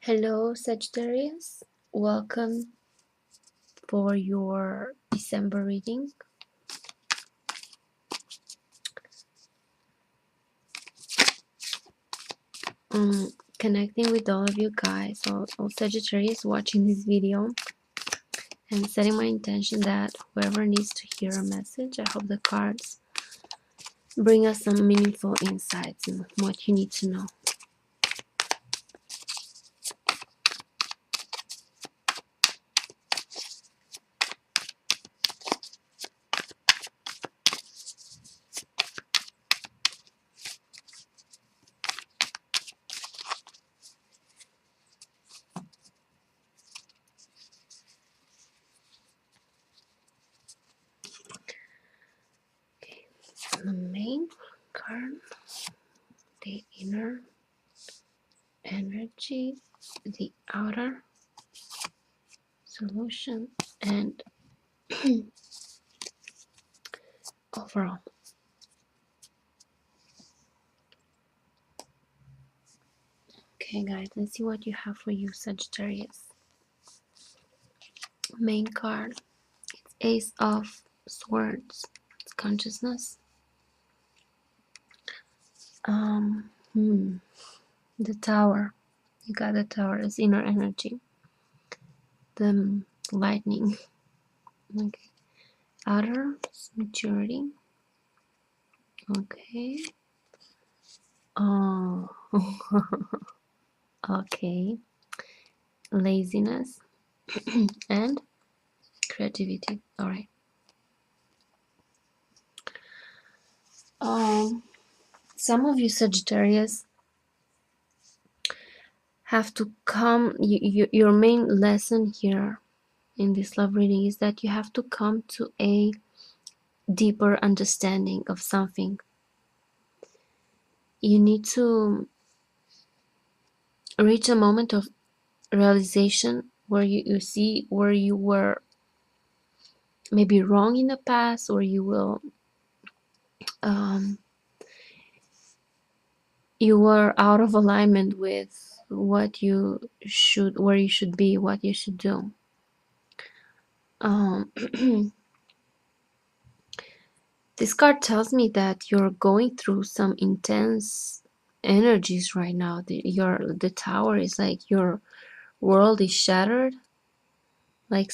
Hello, Sagittarius. Welcome for your December reading. Connecting with all of you guys, all Sagittarius watching this video, and setting my intention that whoever needs to hear a message, I hope the cards bring us some meaningful insights in what you need to know. Okay, the main card, the inner energy, the outer solution, and overall. Okay, guys, let's see what you have for you, Sagittarius. Main card, it's Ace of Swords. It's consciousness. The Tower. You got the Tower as inner energy. The Lightning. Okay. Outer maturity. Okay. Oh. Okay. Laziness and creativity. All right. Some of you Sagittarius have to come. Your main lesson here in this love reading is that you have to come to a deeper understanding of something. You need to reach a moment of realization where you see where you were maybe wrong in the past, or you will you were out of alignment with what you should, where you should be, what you should do. This card tells me that you're going through some intense energies right now. The Tower is like your world is shattered, like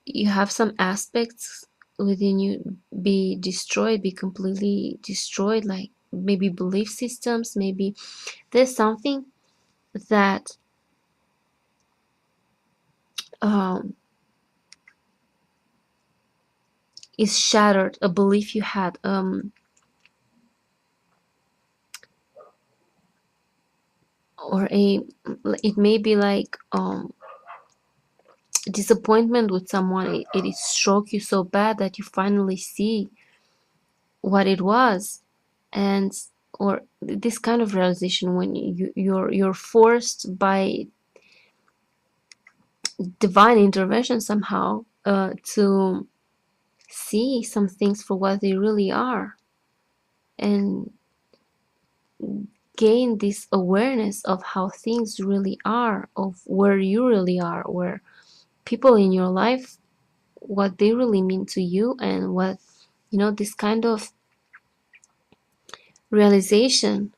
you have some aspects within you be destroyed, be completely destroyed, like maybe belief systems, maybe there's something that is shattered, a belief you had, or it may be like disappointment with someone. It struck you so bad that you finally see what it was, and or this kind of realization when you're forced by divine intervention somehow to see some things for what they really are, and gain this awareness of how things really are, of where you really are, where people in your life, what they really mean to you, and what, this kind of realization,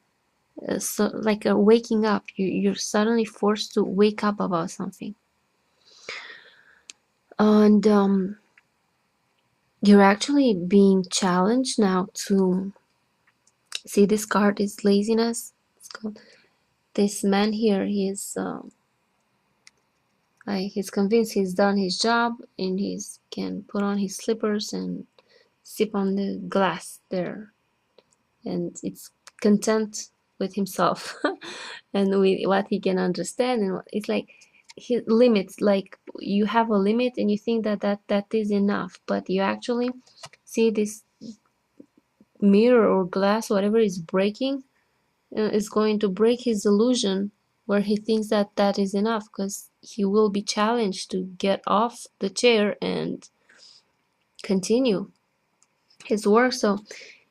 so like a waking up. You're suddenly forced to wake up about something, and you're actually being challenged now to see. This card is laziness. It's called, this man here, he's he's convinced he's done his job, and he can put on his slippers and sip on the glass there, and it's content with himself and with what he can understand. And it's like his limits, like you have a limit and you think that is enough, but you actually see this mirror or glass, whatever is breaking, is going to break his illusion, where he thinks that is enough, because he will be challenged to get off the chair and continue his work. So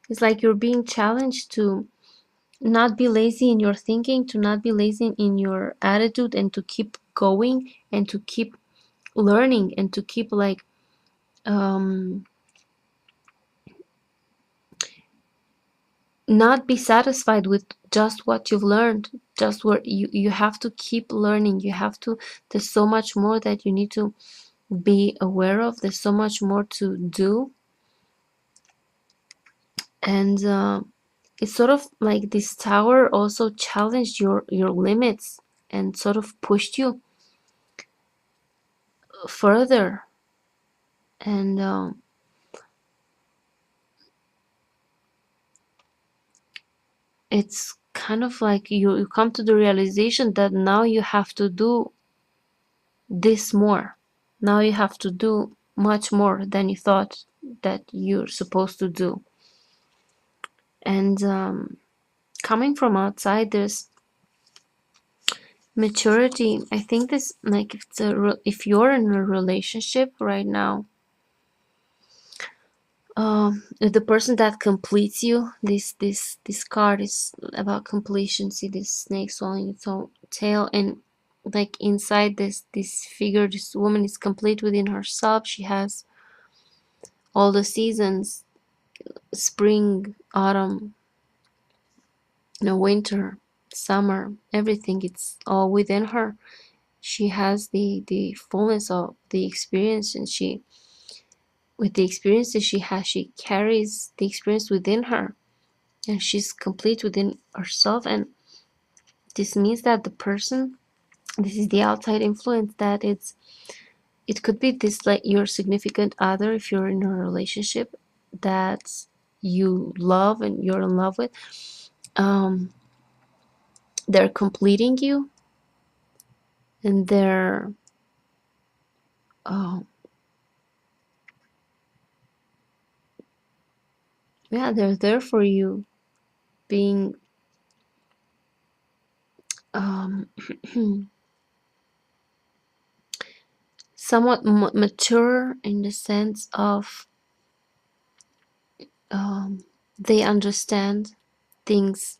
it's like you're being challenged to not be lazy in your thinking, to not be lazy in your attitude, and to keep going, and to keep learning, and to keep like not be satisfied with just what you've learned, just what you have to keep learning. You have to, there's so much more that you need to be aware of, there's so much more to do. And it's sort of like this tower also challenged your limits and sort of pushed you further. And it's kind of like you come to the realization that now you have to do this more. Now you have to do much more than you thought that you're supposed to do. And coming from outside, there's maturity. I think this, like, if you're in a relationship right now, the person that completes you, this card is about completion. See this snake swallowing its own tail, and like inside this figure, this woman is complete within herself. She has all the seasons: spring, autumn, winter, summer, everything. It's all within her. She has the fullness of the experience, and she, with the experiences she has, she carries the experience within her, and she's complete within herself. And this means that the person, this is the outside influence, that it could be this, like your significant other, if you're in a relationship that you love and you're in love with, um they're completing you, and they're uh, yeah, they're there for you, being um somewhat mature, in the sense of they understand things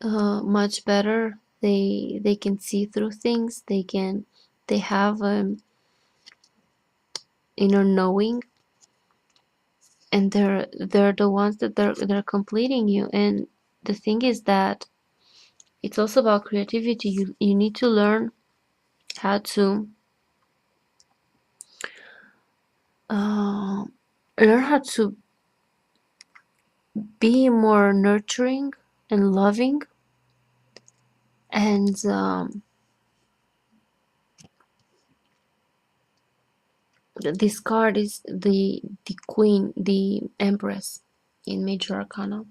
much better. They can see through things. They have inner knowing, and they're the ones that they're completing you. And the thing is that it's also about creativity. You need to learn how to uh, learn how to be more nurturing and loving. And this card is the queen, the empress in major arcana.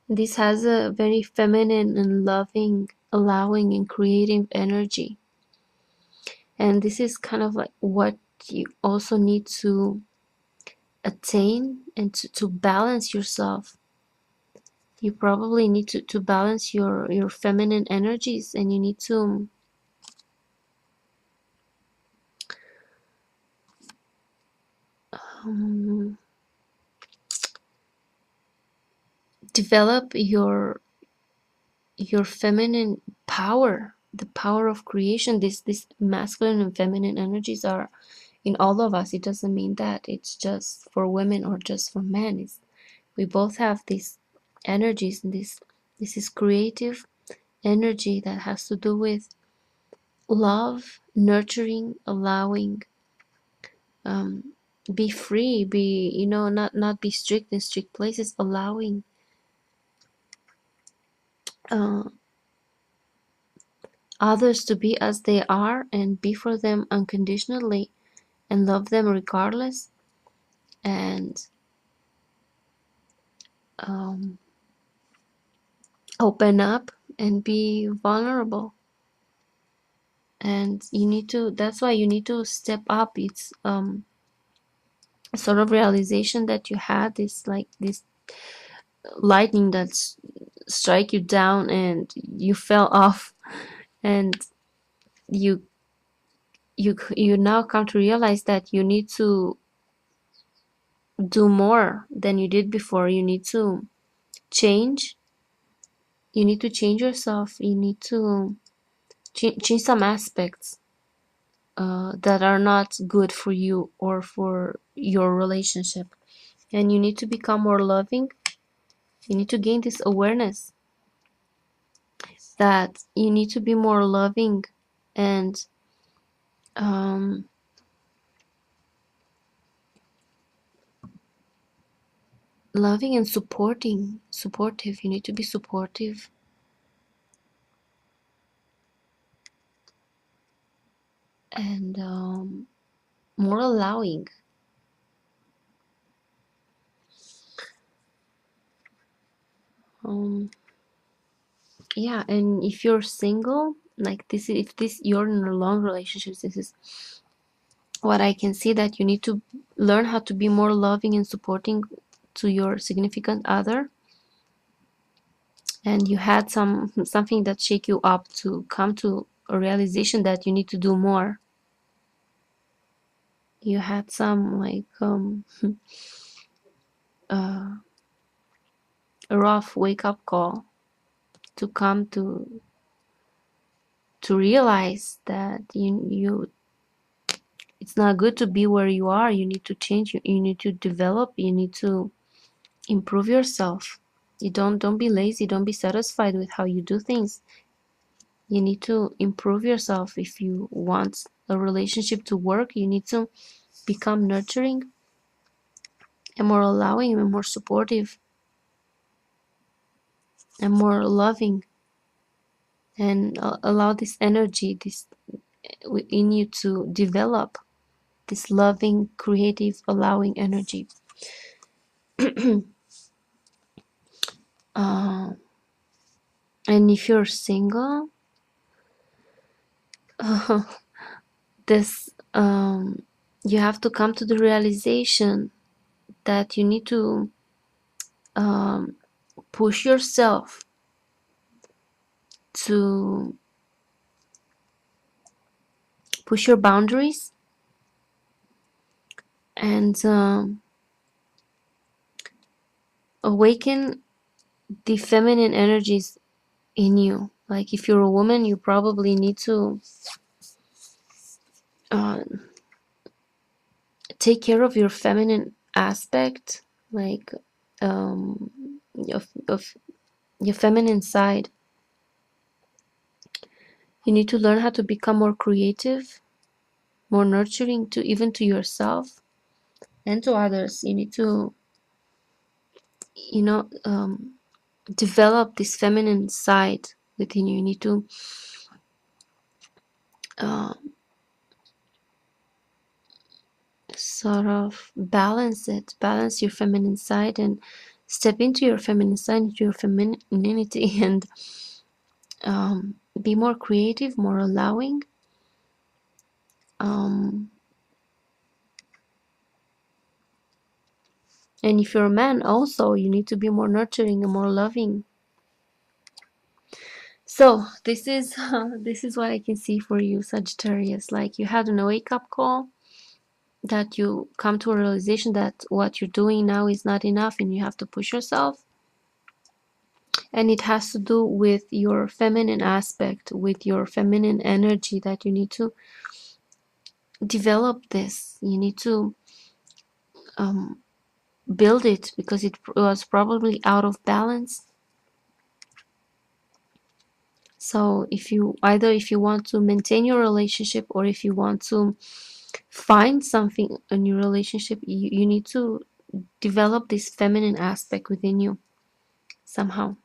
This has a very feminine and loving, allowing and creative energy. And this is kind of like what you also need to attain, and to balance yourself. You probably need to balance your feminine energies, and you need to um, develop your feminine power, the power of creation. This masculine and feminine energies are in all of us. It doesn't mean that it's just for women or just for men. We both have these energies, and this is creative energy that has to do with love, nurturing, allowing, be free, be, not be strict in strict places, allowing uh, others to be as they are, and be for them unconditionally, and love them regardless, and um, open up and be vulnerable. And you need to, that's why you need to step up. It's sort of realization that you had, this like this lightning that strike you down, and you fell off, and you you now come to realize that you need to do more than you did before. You need to change. You need to change yourself. You need to change some aspects that are not good for you or for your relationship. And you need to become more loving. You need to gain this awareness that you need to be more loving and um, loving and supportive. You need to be supportive and more allowing. Um, yeah, and if you're single, like this, if this you're in a long relationship, this is what I can see, that you need to learn how to be more loving and supporting to your significant other. And you had something that shake you up to come to a realization that you need to do more. You had some like a rough wake up call to come to realize that you it's not good to be where you are. You need to change. You need to develop. You need to improve yourself. You don't be lazy. Don't be satisfied with how you do things. You need to improve yourself. If you want a relationship to work, you need to become nurturing and more allowing and more supportive and more loving, and allow this energy this within you to develop this loving, creative, allowing energy. uh, and if you're single, this you have to come to the realization that you need to um, push yourself to push your boundaries and awaken the feminine energies in you. Like if you're a woman, you probably need to uh, take care of your feminine aspect, like um, of your feminine side. You need to learn how to become more creative, more nurturing to even to yourself and to others. You need to, you know, develop this feminine side within you. You need to uh, sort of balance your feminine side and step into your feminine side, into your femininity, and be more creative, more allowing. Um, and if you're a man, also you need to be more nurturing and more loving. So this is this is what I can see for you, Sagittarius. Like you had a wake up call, that you come to a realization that what you're doing now is not enough and you have to push yourself. And it has to do with your feminine aspect, with your feminine energy, that you need to develop this. You need to um, build it, because it was probably out of balance. So if you want to maintain your relationship, or if you want to find something in your relationship, you need to develop this feminine aspect within you somehow.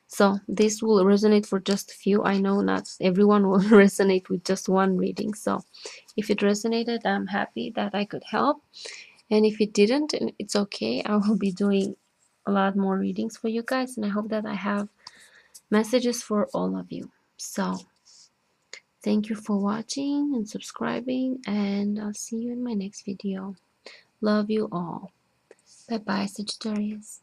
So this will resonate for just a few. I know not everyone will resonate with just one reading. So if it resonated, I'm happy that I could help. And if it didn't, it's okay. I will be doing a lot more readings for you guys. And I hope that I have messages for all of you. So thank you for watching and subscribing. And I'll see you in my next video. Love you all. Bye bye, Sagittarius.